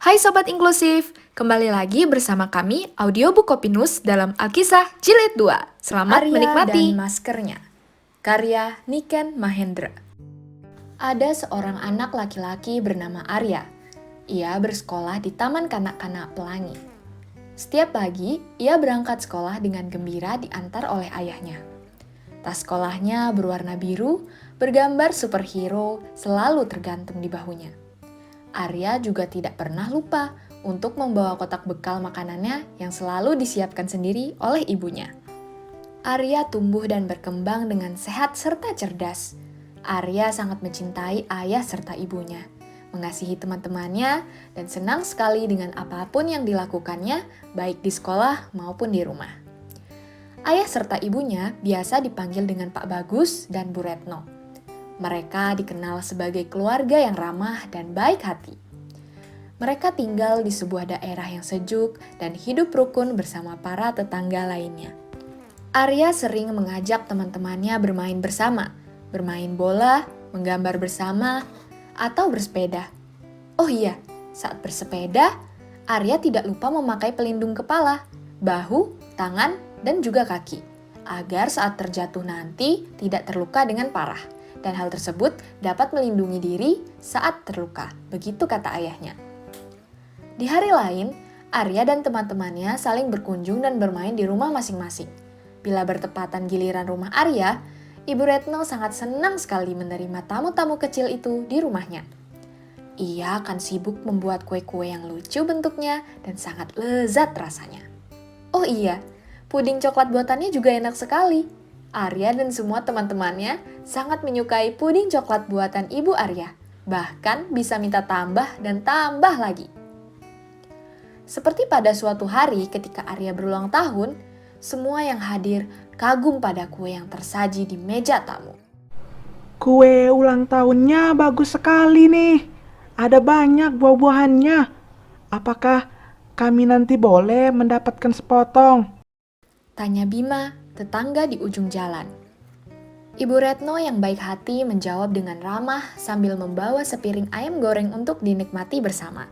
Hai Sobat Inklusif, kembali lagi bersama kami Audiobook Kopinus dalam Alkisah Jilid 2. Selamat Arya menikmati. dan Maskernya, karya Niken Mahendra. Ada seorang anak laki-laki bernama Arya. Ia bersekolah di Taman Kanak-kanak Pelangi. Setiap pagi, ia berangkat sekolah dengan gembira diantar oleh ayahnya. Tas sekolahnya berwarna biru, bergambar superhero selalu tergantung di bahunya. Arya juga tidak pernah lupa untuk membawa kotak bekal makanannya yang selalu disiapkan sendiri oleh ibunya. Arya tumbuh dan berkembang dengan sehat serta cerdas. Arya sangat mencintai ayah serta ibunya, mengasihi teman-temannya, dan senang sekali dengan apapun yang dilakukannya, baik di sekolah maupun di rumah. Ayah serta ibunya biasa dipanggil dengan Pak Bagus dan Bu Retno. Mereka dikenal sebagai keluarga yang ramah dan baik hati. Mereka tinggal di sebuah daerah yang sejuk dan hidup rukun bersama para tetangga lainnya. Arya sering mengajak teman-temannya bermain bersama, bermain bola, menggambar bersama, atau bersepeda. Oh iya, saat bersepeda, Arya tidak lupa memakai pelindung kepala, bahu, tangan, dan juga kaki, agar saat terjatuh nanti tidak terluka dengan parah. Dan hal tersebut dapat melindungi diri saat terluka, begitu kata ayahnya. Di hari lain, Arya dan teman-temannya saling berkunjung dan bermain di rumah masing-masing. Bila bertepatan giliran rumah Arya, Ibu Retno sangat senang sekali menerima tamu-tamu kecil itu di rumahnya. Ia akan sibuk membuat kue-kue yang lucu bentuknya dan sangat lezat rasanya. Oh iya, puding coklat buatannya juga enak sekali. Arya dan semua teman-temannya sangat menyukai puding coklat buatan Ibu Arya. Bahkan bisa minta tambah dan tambah lagi. Seperti pada suatu hari ketika Arya berulang tahun, semua yang hadir kagum pada kue yang tersaji di meja tamu. Kue ulang tahunnya bagus sekali nih. Ada banyak buah-buahannya. Apakah kami nanti boleh mendapatkan sepotong? Tanya Bima, tetangga di ujung jalan. Ibu Retno yang baik hati menjawab dengan ramah sambil membawa sepiring ayam goreng untuk dinikmati bersama.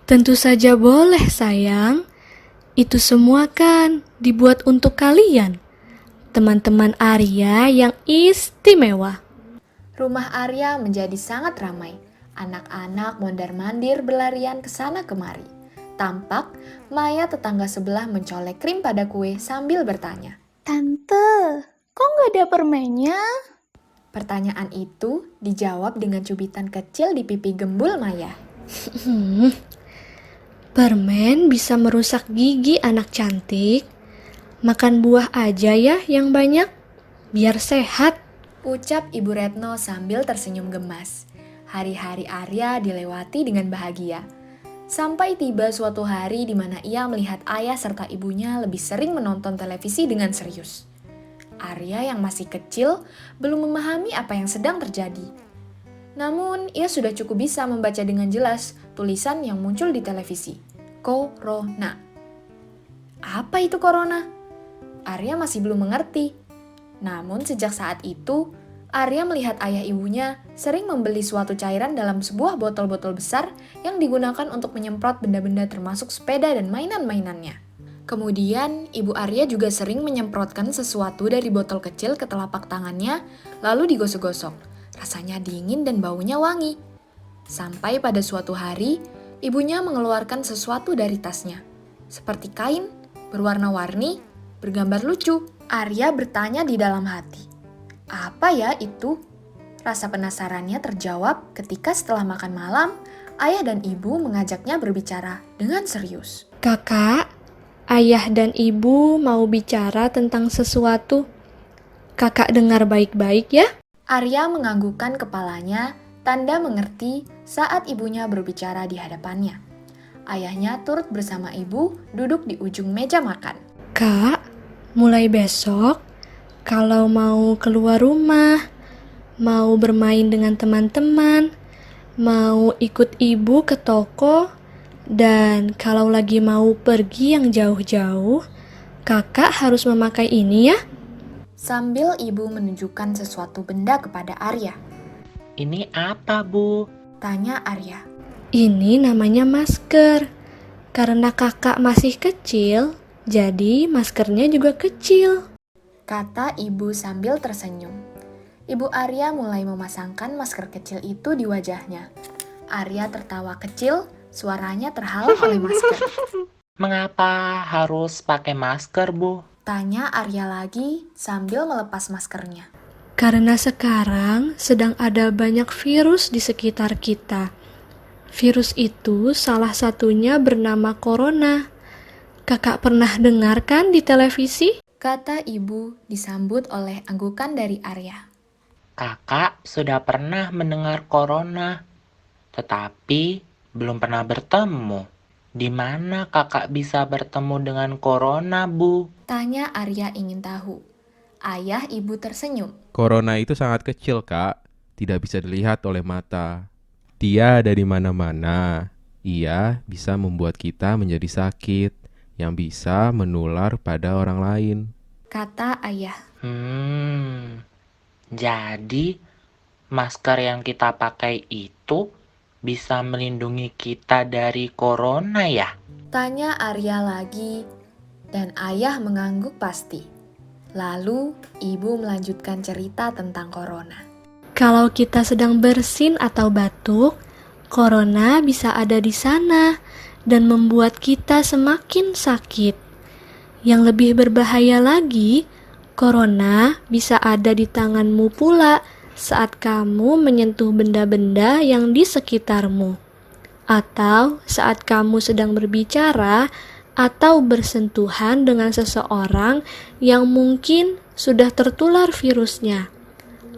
Tentu saja boleh, sayang. Itu semua kan dibuat untuk kalian, teman-teman Arya yang istimewa. Rumah Arya menjadi sangat ramai. Anak-anak mondar-mandir berlarian ke sana kemari. Tampak Maya tetangga sebelah mencolek krim pada kue sambil bertanya. Tante, kok nggak ada permennya? Pertanyaan itu dijawab dengan cubitan kecil di pipi gembul Maya. Permen bisa merusak gigi anak cantik. Makan buah aja ya yang banyak, biar sehat. Ucap Ibu Retno sambil tersenyum gemas. Hari-hari Arya dilewati dengan bahagia. Sampai tiba suatu hari di mana ia melihat ayah serta ibunya lebih sering menonton televisi dengan serius. Arya yang masih kecil belum memahami apa yang sedang terjadi. Namun, ia sudah cukup bisa membaca dengan jelas tulisan yang muncul di televisi. Corona. Apa itu corona? Arya masih belum mengerti. Namun sejak saat itu, Arya melihat ayah ibunya sering membeli suatu cairan dalam sebuah botol-botol besar yang digunakan untuk menyemprot benda-benda termasuk sepeda dan mainan-mainannya. Kemudian, Ibu Arya juga sering menyemprotkan sesuatu dari botol kecil ke telapak tangannya, lalu digosok-gosok. Rasanya dingin dan baunya wangi. Sampai pada suatu hari, ibunya mengeluarkan sesuatu dari tasnya. Seperti kain, berwarna-warni, bergambar lucu. Arya bertanya di dalam hati. Apa ya itu? Rasa penasarannya terjawab ketika setelah makan malam, ayah dan ibu mengajaknya berbicara dengan serius. Kakak, ayah dan ibu mau bicara tentang sesuatu. Kakak dengar baik-baik ya. Arya menganggukkan kepalanya, tanda mengerti saat ibunya berbicara di hadapannya. Ayahnya turut bersama ibu duduk di ujung meja makan. Kak, mulai besok, kalau mau keluar rumah, mau bermain dengan teman-teman, mau ikut ibu ke toko, dan kalau lagi mau pergi yang jauh-jauh, kakak harus memakai ini ya. Sambil ibu menunjukkan sesuatu benda kepada Arya. Ini apa, Bu? Tanya Arya. Ini namanya masker. Karena kakak masih kecil, jadi maskernya juga kecil. Kata ibu sambil tersenyum. Ibu Arya mulai memasangkan masker kecil itu di wajahnya. Arya tertawa kecil, suaranya terhalang oleh masker. Mengapa harus pakai masker, Bu? Tanya Arya lagi sambil melepas maskernya. Karena sekarang sedang ada banyak virus di sekitar kita. Virus itu salah satunya bernama corona. Kakak pernah dengar kan di televisi? Kata ibu disambut oleh anggukan dari Arya. Kakak sudah pernah mendengar corona, tetapi belum pernah bertemu. Di mana kakak bisa bertemu dengan corona, Bu? Tanya Arya ingin tahu. Ayah ibu tersenyum. Corona itu sangat kecil, Kak. Tidak bisa dilihat oleh mata. Dia ada di mana-mana. Ia bisa membuat kita menjadi sakit, yang bisa menular pada orang lain. Kata ayah. Jadi masker yang kita pakai itu bisa melindungi kita dari corona ya? Tanya Arya lagi dan ayah mengangguk pasti. Lalu ibu melanjutkan cerita tentang corona. Kalau kita sedang bersin atau batuk, corona bisa ada di sana dan membuat kita semakin sakit. Yang lebih berbahaya lagi, corona bisa ada di tanganmu pula saat kamu menyentuh benda-benda yang di sekitarmu. Atau saat kamu sedang berbicara atau bersentuhan dengan seseorang yang mungkin sudah tertular virusnya.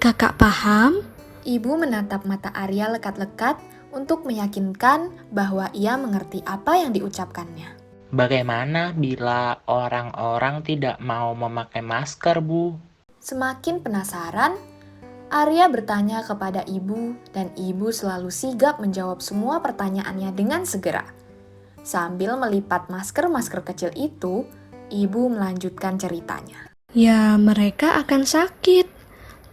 Kakak paham? Ibu menatap mata Arya lekat-lekat untuk meyakinkan bahwa ia mengerti apa yang diucapkannya. Bagaimana bila orang-orang tidak mau memakai masker, Bu? Semakin penasaran, Arya bertanya kepada ibu dan ibu selalu sigap menjawab semua pertanyaannya dengan segera. Sambil melipat masker-masker kecil itu, ibu melanjutkan ceritanya. Ya, mereka akan sakit.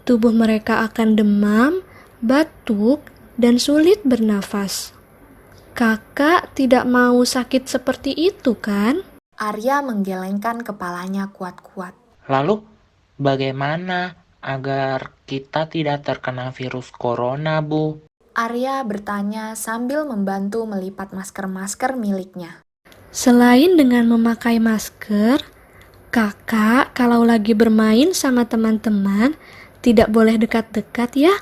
Tubuh mereka akan demam, batuk, dan sulit bernafas. Kakak tidak mau sakit seperti itu, kan? Arya menggelengkan kepalanya kuat-kuat. Lalu, bagaimana agar kita tidak terkena virus corona, Bu? Arya bertanya sambil membantu melipat masker-masker miliknya. Selain dengan memakai masker, kakak kalau lagi bermain sama teman-teman, tidak boleh dekat-dekat ya.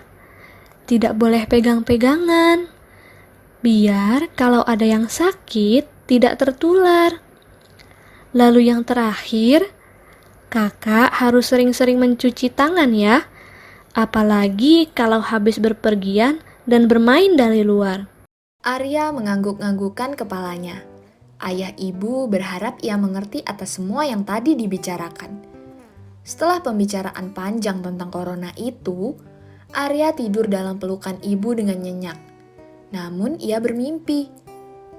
Tidak boleh pegang-pegangan. Biar kalau ada yang sakit, tidak tertular. Lalu yang terakhir, kakak harus sering-sering mencuci tangan ya. Apalagi kalau habis berpergian dan bermain dari luar. Arya mengangguk-anggukkan kepalanya. Ayah ibu berharap ia mengerti atas semua yang tadi dibicarakan. Setelah pembicaraan panjang tentang corona itu, Arya tidur dalam pelukan ibu dengan nyenyak. Namun ia bermimpi.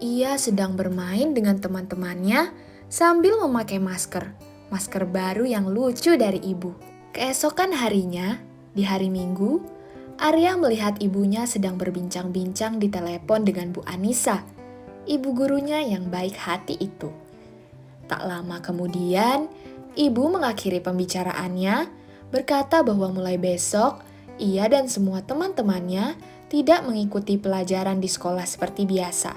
Ia sedang bermain dengan teman-temannya sambil memakai masker. Masker baru yang lucu dari ibu. Keesokan harinya, di hari Minggu, Arya melihat ibunya sedang berbincang-bincang di telepon dengan Bu Anissa, ibu gurunya yang baik hati itu. Tak lama kemudian, ibu mengakhiri pembicaraannya, berkata bahwa mulai besok, ia dan semua teman-temannya tidak mengikuti pelajaran di sekolah seperti biasa.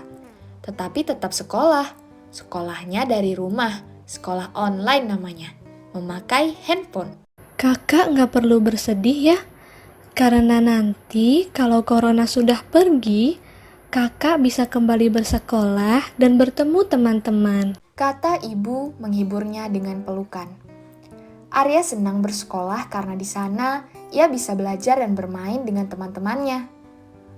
Tetapi tetap sekolah. Sekolahnya dari rumah, sekolah online namanya, memakai handphone. Kakak nggak perlu bersedih ya, karena nanti kalau corona sudah pergi, kakak bisa kembali bersekolah dan bertemu teman-teman. Kata ibu menghiburnya dengan pelukan. Arya senang bersekolah karena di sana ia bisa belajar dan bermain dengan teman-temannya.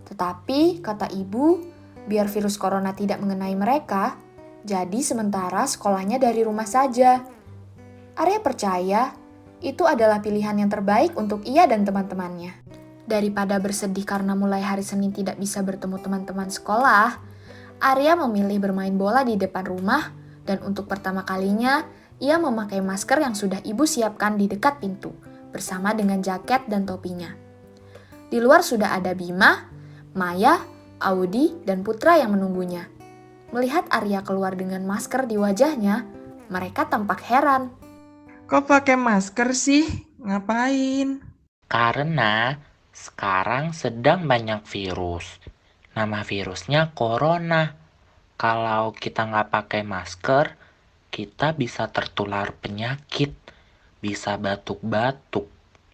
Tetapi, kata ibu, biar virus corona tidak mengenai mereka, jadi sementara sekolahnya dari rumah saja. Arya percaya itu adalah pilihan yang terbaik untuk ia dan teman-temannya. Daripada bersedih karena mulai hari Senin tidak bisa bertemu teman-teman sekolah, Arya memilih bermain bola di depan rumah dan untuk pertama kalinya ia memakai masker yang sudah ibu siapkan di dekat pintu bersama dengan jaket dan topinya. Di luar sudah ada Bima, Maya, Audi, dan Putra yang menunggunya. Melihat Arya keluar dengan masker di wajahnya, mereka tampak heran. Kok pakai masker sih? Ngapain? Karena sekarang sedang banyak virus. Nama virusnya corona. Kalau kita nggak pakai masker, kita bisa tertular penyakit, bisa batuk-batuk.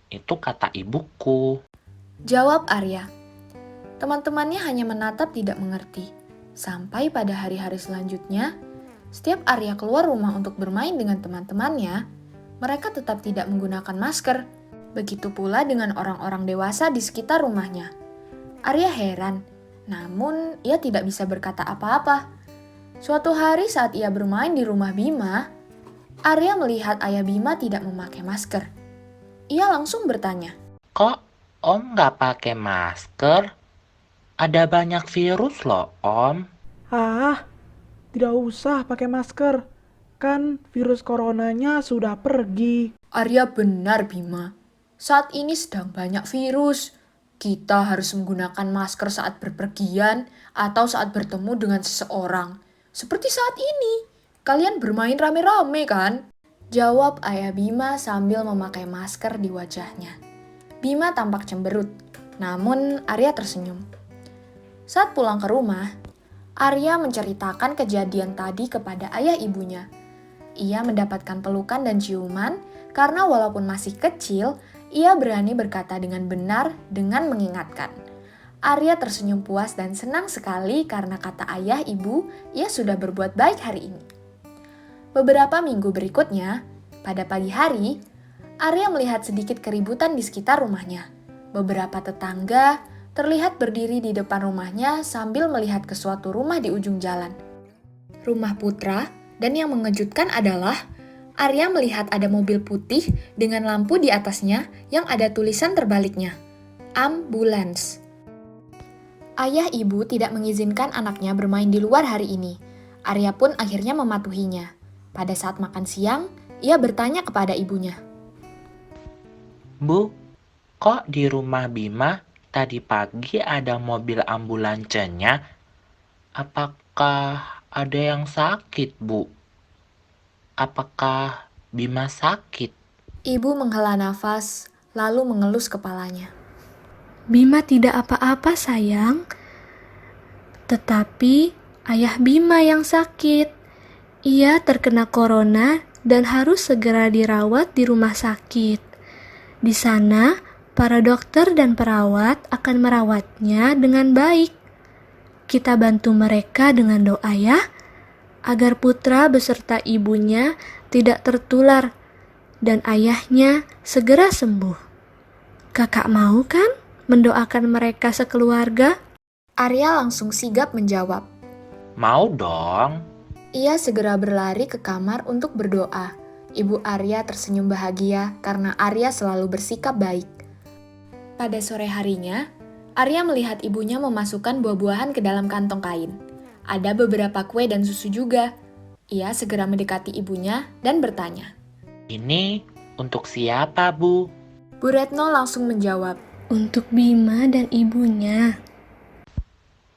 Itu kata ibuku. Jawab Arya. Teman-temannya hanya menatap tidak mengerti. Sampai pada hari-hari selanjutnya, setiap Arya keluar rumah untuk bermain dengan teman-temannya, mereka tetap tidak menggunakan masker. Begitu pula dengan orang-orang dewasa di sekitar rumahnya. Arya heran, namun ia tidak bisa berkata apa-apa. Suatu hari saat ia bermain di rumah Bima, Arya melihat ayah Bima tidak memakai masker. Ia langsung bertanya, Kok Om nggak pakai masker? Ada banyak virus loh, Om. Ah, tidak usah pakai masker. Kan virus coronanya sudah pergi. Arya benar Bima. Saat ini sedang banyak virus. Kita harus menggunakan masker saat berpergian atau saat bertemu dengan seseorang. Seperti saat ini. Kalian bermain rame-rame kan? Jawab ayah Bima sambil memakai masker di wajahnya. Bima tampak cemberut, namun Arya tersenyum. Saat pulang ke rumah, Arya menceritakan kejadian tadi kepada ayah ibunya. Ia mendapatkan pelukan dan ciuman karena walaupun masih kecil, ia berani berkata dengan benar dengan mengingatkan. Arya tersenyum puas dan senang sekali karena kata ayah ibu, ia sudah berbuat baik hari ini. Beberapa minggu berikutnya, pada pagi hari, Arya melihat sedikit keributan di sekitar rumahnya. Beberapa tetangga terlihat berdiri di depan rumahnya sambil melihat ke suatu rumah di ujung jalan. Rumah Putra, dan yang mengejutkan adalah Arya melihat ada mobil putih dengan lampu di atasnya yang ada tulisan terbaliknya, ambulans. Ayah ibu tidak mengizinkan anaknya bermain di luar hari ini. Arya pun akhirnya mematuhinya. Pada saat makan siang, ia bertanya kepada ibunya. Bu, kok di rumah Bima tadi pagi ada mobil ambulansnya? Apakah ada yang sakit, Bu? Apakah Bima sakit? Ibu menghela nafas, lalu mengelus kepalanya. Bima tidak apa-apa sayang, tetapi ayah Bima yang sakit. Ia terkena corona dan harus segera dirawat di rumah sakit. Di sana, para dokter dan perawat akan merawatnya dengan baik. Kita bantu mereka dengan doa ya, agar Putra beserta ibunya tidak tertular dan ayahnya segera sembuh. Kakak mau kan mendoakan mereka sekeluarga? Arya langsung sigap menjawab. Mau dong. Ia segera berlari ke kamar untuk berdoa. Ibu Arya tersenyum bahagia karena Arya selalu bersikap baik. Pada sore harinya, Arya melihat ibunya memasukkan buah-buahan ke dalam kantong kain. Ada beberapa kue dan susu juga. Ia segera mendekati ibunya dan bertanya. Ini untuk siapa, Bu? Bu Retno langsung menjawab. Untuk Bima dan ibunya.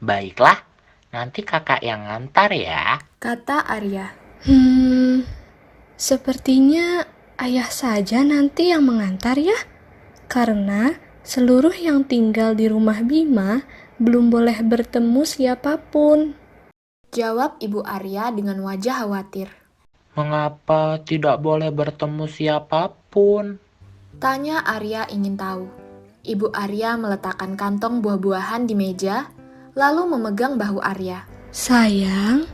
Baiklah, nanti kakak yang ngantar ya. Kata Arya. Sepertinya ayah saja nanti yang mengantar ya. Karena seluruh yang tinggal di rumah Bima belum boleh bertemu siapapun. Jawab Ibu Arya dengan wajah khawatir. Mengapa tidak boleh bertemu siapapun? Tanya Arya ingin tahu. Ibu Arya meletakkan kantong buah-buahan di meja, lalu memegang bahu Arya. Sayang,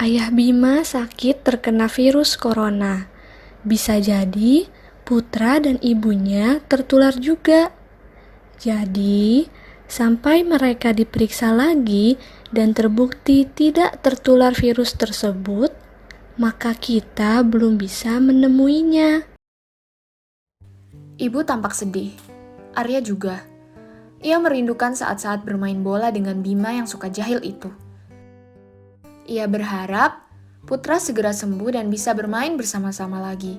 ayah Bima sakit terkena virus corona. Bisa jadi Putra dan ibunya tertular juga. Jadi, sampai mereka diperiksa lagi dan terbukti tidak tertular virus tersebut, maka kita belum bisa menemuinya. Ibu tampak sedih. Arya juga. Ia merindukan saat-saat bermain bola dengan Bima yang suka jahil itu. Ia berharap Putra segera sembuh dan bisa bermain bersama-sama lagi.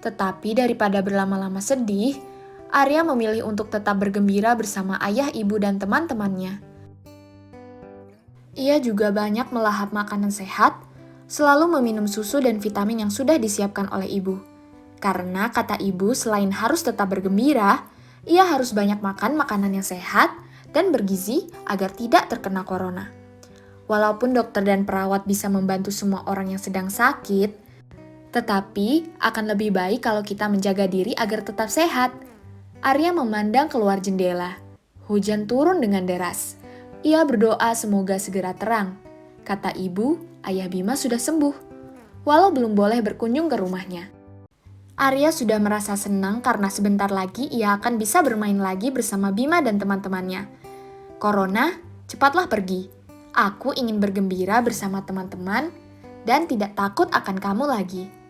Tetapi daripada berlama-lama sedih, Arya memilih untuk tetap bergembira bersama ayah, ibu, dan teman-temannya. Ia juga banyak melahap makanan sehat, selalu meminum susu dan vitamin yang sudah disiapkan oleh ibu. Karena kata ibu selain harus tetap bergembira, ia harus banyak makan makanan yang sehat dan bergizi agar tidak terkena corona. Walaupun dokter dan perawat bisa membantu semua orang yang sedang sakit, tetapi akan lebih baik kalau kita menjaga diri agar tetap sehat. Arya memandang keluar jendela. Hujan turun dengan deras. Ia berdoa semoga segera terang. Kata ibu, ayah Bima sudah sembuh, walau belum boleh berkunjung ke rumahnya. Arya sudah merasa senang karena sebentar lagi ia akan bisa bermain lagi bersama Bima dan teman-temannya. Corona, cepatlah pergi. Aku ingin bergembira bersama teman-teman dan tidak takut akan kamu lagi.